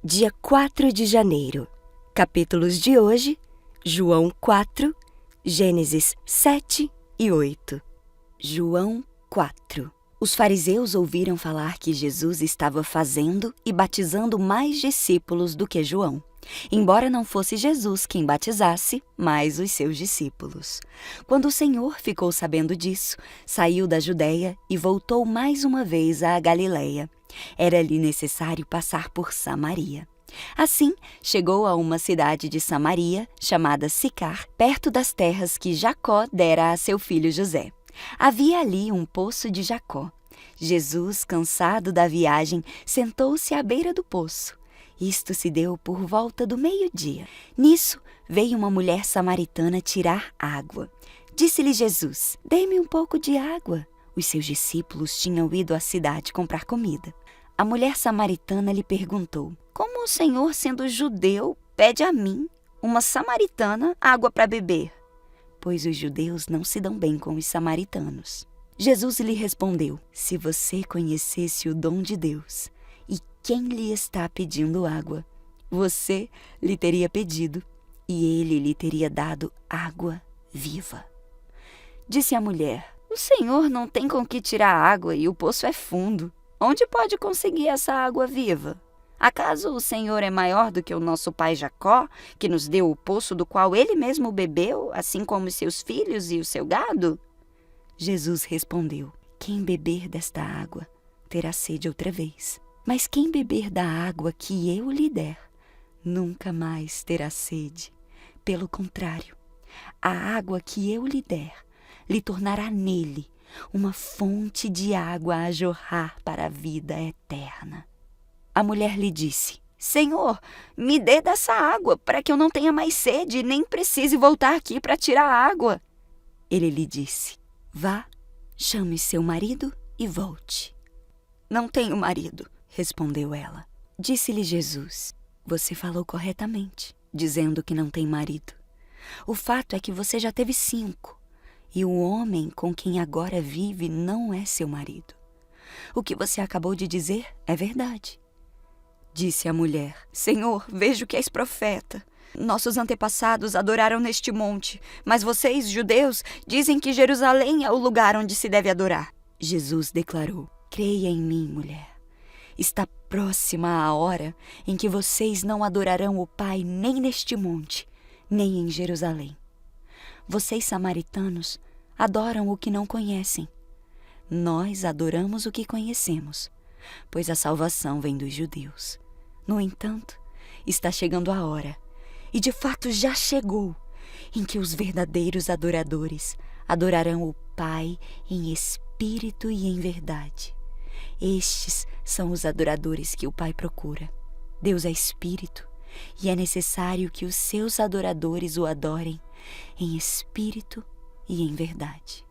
Dia 4 de janeiro. Capítulos de hoje: João 4, Gênesis 7 e 8. João 4. Os fariseus ouviram falar que Jesus estava fazendo e batizando mais discípulos do que João, embora não fosse Jesus quem batizasse, mas os seus discípulos. Quando o Senhor ficou sabendo disso, saiu da Judeia e voltou mais uma vez à Galileia. Era-lhe necessário passar por Samaria. Assim, chegou a uma cidade de Samaria, chamada Sicar, perto das terras que Jacó dera a seu filho José. Havia ali um poço de Jacó. Jesus, cansado da viagem, sentou-se à beira do poço. Isto se deu por volta do meio-dia. Nisso, veio uma mulher samaritana tirar água. Disse-lhe Jesus: "Dê-me um pouco de água." Os seus discípulos tinham ido à cidade comprar comida. A mulher samaritana lhe perguntou: "Como o Senhor, sendo judeu, pede a mim, uma samaritana, água para beber?" Pois os judeus não se dão bem com os samaritanos. Jesus lhe respondeu: "Se você conhecesse o dom de Deus e quem lhe está pedindo água, você lhe teria pedido e ele lhe teria dado água viva." Disse a mulher: "O Senhor não tem com que tirar água e o poço é fundo. Onde pode conseguir essa água viva? Acaso o Senhor é maior do que o nosso pai Jacó, que nos deu o poço do qual ele mesmo bebeu, assim como os seus filhos e o seu gado?" Jesus respondeu: "Quem beber desta água terá sede outra vez. Mas quem beber da água que eu lhe der, nunca mais terá sede. Pelo contrário, a água que eu lhe der lhe tornará nele uma fonte de água a jorrar para a vida eterna." A mulher lhe disse: "Senhor, me dê dessa água, para que eu não tenha mais sede e nem precise voltar aqui para tirar água." Ele lhe disse: "Vá, chame seu marido e volte." "Não tenho marido", respondeu ela. Disse-lhe Jesus: "Você falou corretamente, dizendo que não tem marido. O fato é que você já teve 5, e o homem com quem agora vive não é seu marido. O que você acabou de dizer é verdade." Disse a mulher: "Senhor, vejo que és profeta. Nossos antepassados adoraram neste monte, mas vocês, judeus, dizem que Jerusalém é o lugar onde se deve adorar." Jesus declarou: "Creia em mim, mulher. Está próxima a hora em que vocês não adorarão o Pai nem neste monte, nem em Jerusalém. Vocês, samaritanos, adoram o que não conhecem. Nós adoramos o que conhecemos, pois a salvação vem dos judeus. No entanto, está chegando a hora, e de fato já chegou, em que os verdadeiros adoradores adorarão o Pai em espírito e em verdade. Estes são os adoradores que o Pai procura. Deus é espírito, e é necessário que os seus adoradores o adorem em espírito e em verdade."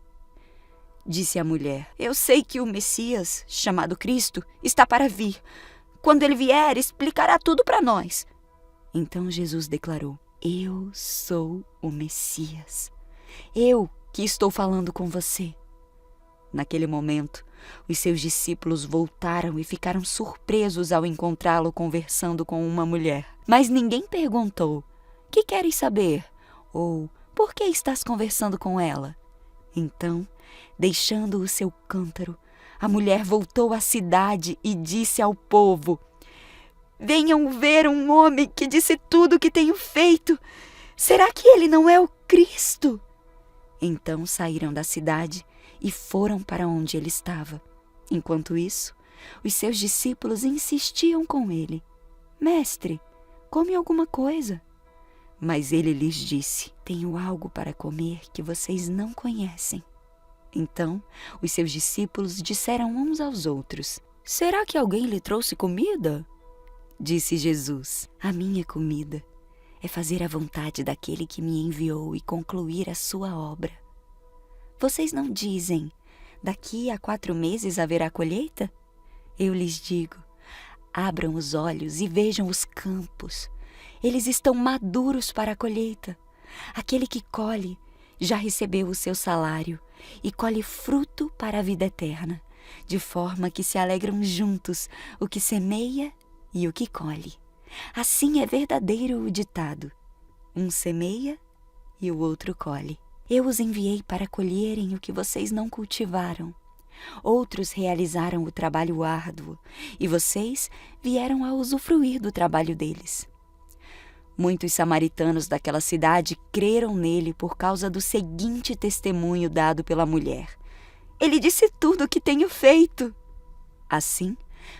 Disse a mulher: "Eu sei que o Messias, chamado Cristo, está para vir. Quando ele vier, explicará tudo para nós." Então Jesus declarou: "Eu sou o Messias. Eu que estou falando com você." Naquele momento, os seus discípulos voltaram e ficaram surpresos ao encontrá-lo conversando com uma mulher. Mas ninguém perguntou: "Que queres saber?" ou "Por que estás conversando com ela?" Então, deixando o seu cântaro, a mulher voltou à cidade e disse ao povo: "Venham ver um homem que disse tudo o que tenho feito. Será que ele não é o Cristo?" Então saíram da cidade e foram para onde ele estava. Enquanto isso, os seus discípulos insistiam com ele: "Mestre, come alguma coisa." Mas ele lhes disse: "Tenho algo para comer que vocês não conhecem." Então, os seus discípulos disseram uns aos outros: "Será que alguém lhe trouxe comida?" Disse Jesus: "A minha comida é fazer a vontade daquele que me enviou e concluir a sua obra. Vocês não dizem: daqui a 4 meses haverá colheita? Eu lhes digo: abram os olhos e vejam os campos. Eles estão maduros para a colheita. Aquele que colhe já recebeu o seu salário e colhe fruto para a vida eterna, de forma que se alegram juntos o que semeia e o que colhe. Assim é verdadeiro o ditado: um semeia e o outro colhe. Eu os enviei para colherem o que vocês não cultivaram. Outros realizaram o trabalho árduo, e vocês vieram a usufruir do trabalho deles. Muitos samaritanos daquela cidade creram nele por causa do seguinte testemunho dado pela mulher: ele disse tudo o que tenho feito. Assim,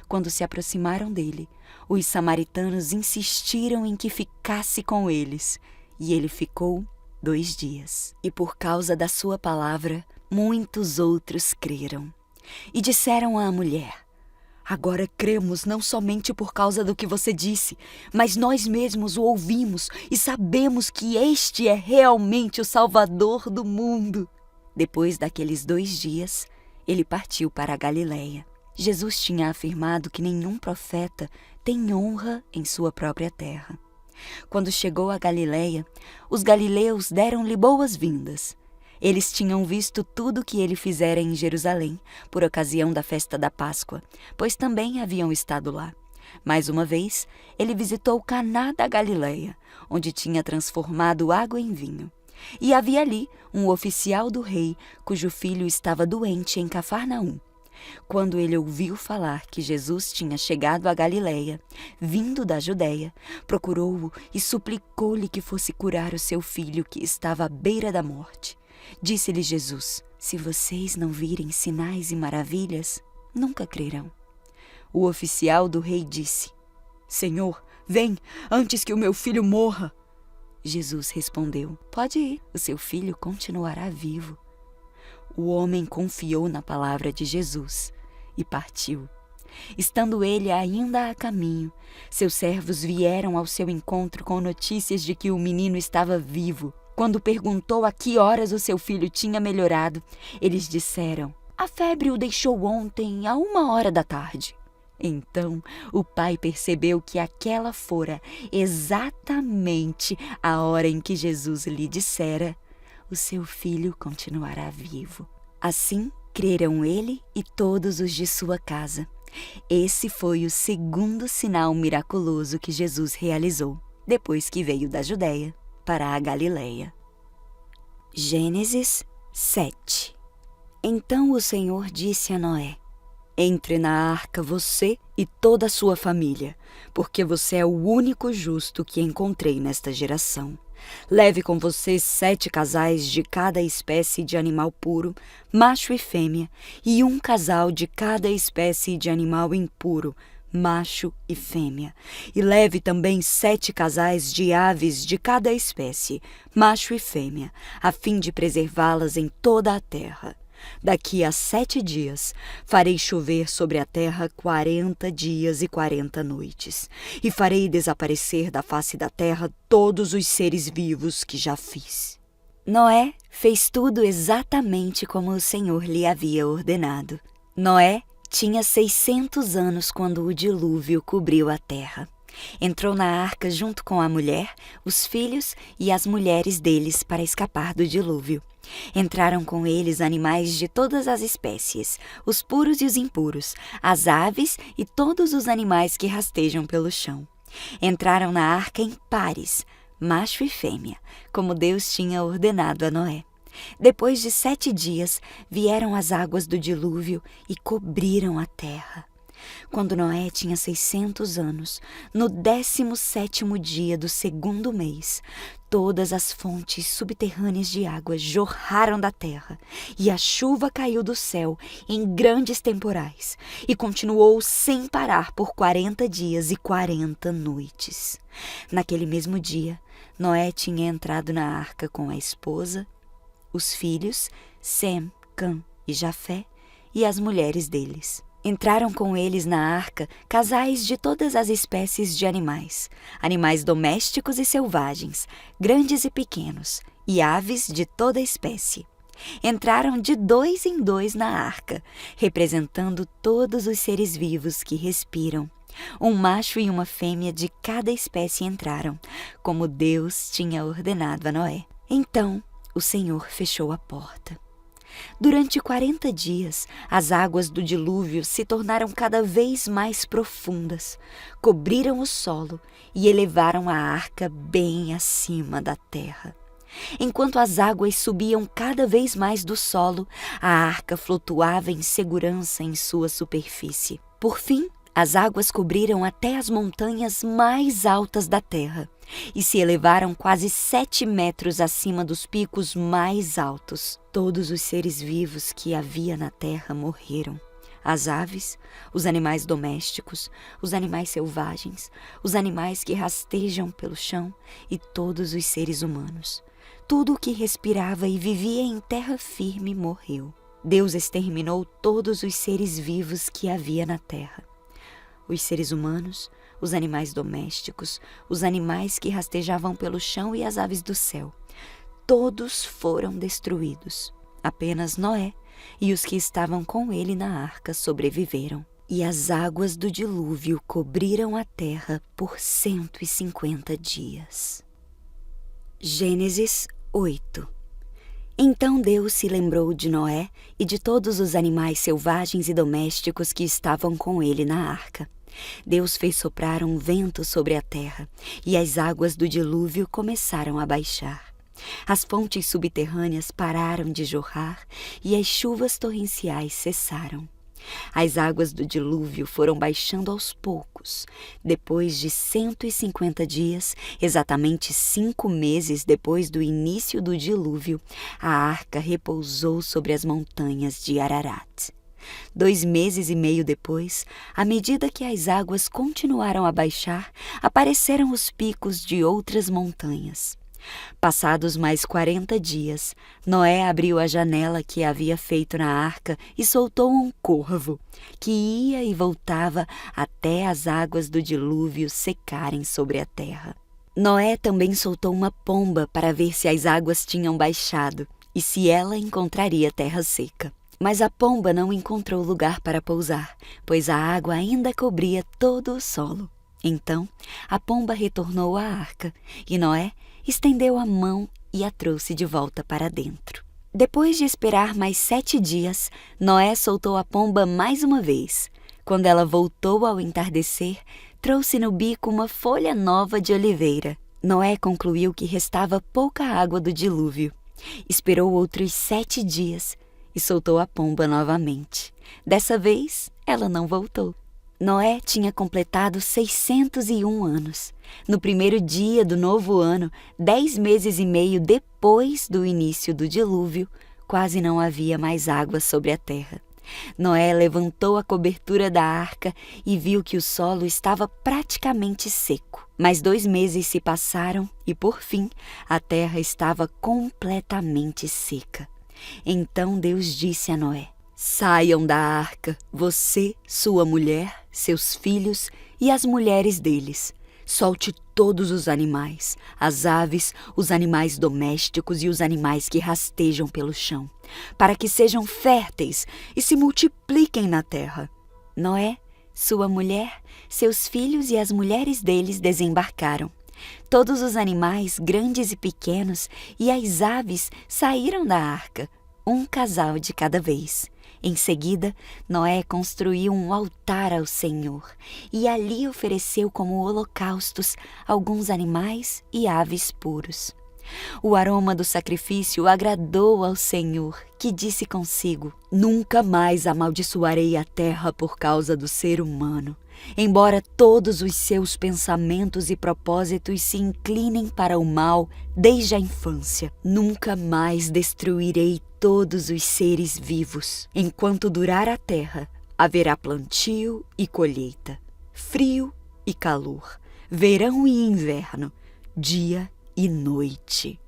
quando se aproximaram dele, os samaritanos insistiram em que ficasse com eles, e ele ficou 2 dias. E por causa da sua palavra, muitos outros creram. E disseram à mulher: agora cremos não somente por causa do que você disse, mas nós mesmos o ouvimos e sabemos que este é realmente o Salvador do mundo. Depois daqueles 2 dias, ele partiu para a Galiléia. Jesus tinha afirmado que nenhum profeta tem honra em sua própria terra. Quando chegou à Galiléia, os galileus deram-lhe boas-vindas. Eles tinham visto tudo o que ele fizera em Jerusalém, por ocasião da festa da Páscoa, pois também haviam estado lá. Mais uma vez, ele visitou Caná da Galiléia, onde tinha transformado água em vinho. E havia ali um oficial do rei, cujo filho estava doente em Cafarnaum. Quando ele ouviu falar que Jesus tinha chegado à Galiléia, vindo da Judéia, procurou-o e suplicou-lhe que fosse curar o seu filho, que estava à beira da morte. Disse-lhe Jesus: se vocês não virem sinais e maravilhas, nunca crerão. O oficial do rei disse: Senhor, vem, antes que o meu filho morra. Jesus respondeu: pode ir, o seu filho continuará vivo. O homem confiou na palavra de Jesus e partiu. Estando ele ainda a caminho, seus servos vieram ao seu encontro com notícias de que o menino estava vivo. Quando perguntou a que horas o seu filho tinha melhorado, eles disseram: a febre o deixou ontem à 1h da tarde. Então o pai percebeu que aquela fora exatamente a hora em que Jesus lhe dissera: o seu filho continuará vivo. Assim creram ele e todos os de sua casa. Esse foi o segundo sinal miraculoso que Jesus realizou, depois que veio da Judéia para a Galiléia. Gênesis 7. Então o Senhor disse a Noé: entre na arca você e toda a sua família, porque você é o único justo que encontrei nesta geração. Leve com você 7 casais de cada espécie de animal puro, macho e fêmea, e 1 casal de cada espécie de animal impuro, macho e fêmea. E leve também 7 casais de aves de cada espécie, macho e fêmea, a fim de preservá-las em toda a terra. Daqui a 7 dias farei chover sobre a terra 40 dias e 40 noites, e farei desaparecer da face da terra todos os seres vivos que já fiz. Noé fez tudo exatamente como o Senhor lhe havia ordenado. Noé tinha 600 anos quando o dilúvio cobriu a terra. Entrou na arca junto com a mulher, os filhos e as mulheres deles para escapar do dilúvio. Entraram com eles animais de todas as espécies, os puros e os impuros, as aves e todos os animais que rastejam pelo chão. Entraram na arca em pares, macho e fêmea, como Deus tinha ordenado a Noé. Depois de 7 dias, vieram as águas do dilúvio e cobriram a terra. Quando Noé tinha 600 anos, no 17º dia do 2º mês, todas as fontes subterrâneas de água jorraram da terra, e a chuva caiu do céu em grandes temporais, e continuou sem parar por 40 dias e 40 noites. Naquele mesmo dia, Noé tinha entrado na arca com a esposa, os filhos, Sem, Cã e Jafé, e as mulheres deles. Entraram com eles na arca casais de todas as espécies de animais, animais domésticos e selvagens, grandes e pequenos, e aves de toda espécie. Entraram de 2 em 2 na arca, representando todos os seres vivos que respiram. Um macho e uma fêmea de cada espécie entraram, como Deus tinha ordenado a Noé. Então o Senhor fechou a porta. Durante 40 dias, as águas do dilúvio se tornaram cada vez mais profundas, cobriram o solo e elevaram a arca bem acima da terra. Enquanto as águas subiam cada vez mais do solo, a arca flutuava em segurança em sua superfície. Por fim, as águas cobriram até as montanhas mais altas da terra e se elevaram quase 7 metros acima dos picos mais altos. Todos os seres vivos que havia na terra morreram. As aves, os animais domésticos, os animais selvagens, os animais que rastejam pelo chão e todos os seres humanos. Tudo o que respirava e vivia em terra firme morreu. Deus exterminou todos os seres vivos que havia na terra. Os seres humanos, os animais domésticos, os animais que rastejavam pelo chão e as aves do céu. Todos foram destruídos. Apenas Noé e os que estavam com ele na arca sobreviveram. E as águas do dilúvio cobriram a terra por 150 dias. Gênesis 8. Então Deus se lembrou de Noé e de todos os animais selvagens e domésticos que estavam com ele na arca. Deus fez soprar um vento sobre a terra, e as águas do dilúvio começaram a baixar. As fontes subterrâneas pararam de jorrar e as chuvas torrenciais cessaram. As águas do dilúvio foram baixando aos poucos. Depois de 150 dias, exatamente 5 meses depois do início do dilúvio, a arca repousou sobre as montanhas de Ararat. 2 meses e meio depois, à medida que as águas continuaram a baixar, apareceram os picos de outras montanhas. Passados mais 40 dias, Noé abriu a janela que havia feito na arca e soltou um corvo, que ia e voltava até as águas do dilúvio secarem sobre a terra. Noé também soltou uma pomba para ver se as águas tinham baixado e se ela encontraria terra seca. Mas a pomba não encontrou lugar para pousar, pois a água ainda cobria todo o solo. Então, a pomba retornou à arca e Noé estendeu a mão e a trouxe de volta para dentro. Depois de esperar mais 7 dias, Noé soltou a pomba mais uma vez. Quando ela voltou ao entardecer, trouxe no bico uma folha nova de oliveira. Noé concluiu que restava pouca água do dilúvio. Esperou outros 7 dias e soltou a pomba novamente. Dessa vez, ela não voltou. Noé tinha completado 601 anos. No primeiro dia do novo ano, 10 meses e meio depois do início do dilúvio, quase não havia mais água sobre a terra. Noé levantou a cobertura da arca e viu que o solo estava praticamente seco. Mais 2 meses se passaram e, por fim, a terra estava completamente seca. Então Deus disse a Noé: "Saiam da arca, você, sua mulher, seus filhos e as mulheres deles. Solte todos os animais, as aves, os animais domésticos e os animais que rastejam pelo chão, para que sejam férteis e se multipliquem na terra." Noé, sua mulher, seus filhos e as mulheres deles desembarcaram. Todos os animais, grandes e pequenos, e as aves saíram da arca, um casal de cada vez. Em seguida, Noé construiu um altar ao Senhor e ali ofereceu como holocaustos alguns animais e aves puros. O aroma do sacrifício agradou ao Senhor, que disse consigo: "Nunca mais amaldiçoarei a terra por causa do ser humano. Embora todos os seus pensamentos e propósitos se inclinem para o mal desde a infância, nunca mais destruirei todos os seres vivos. Enquanto durar a terra, haverá plantio e colheita, frio e calor, verão e inverno, dia e noite."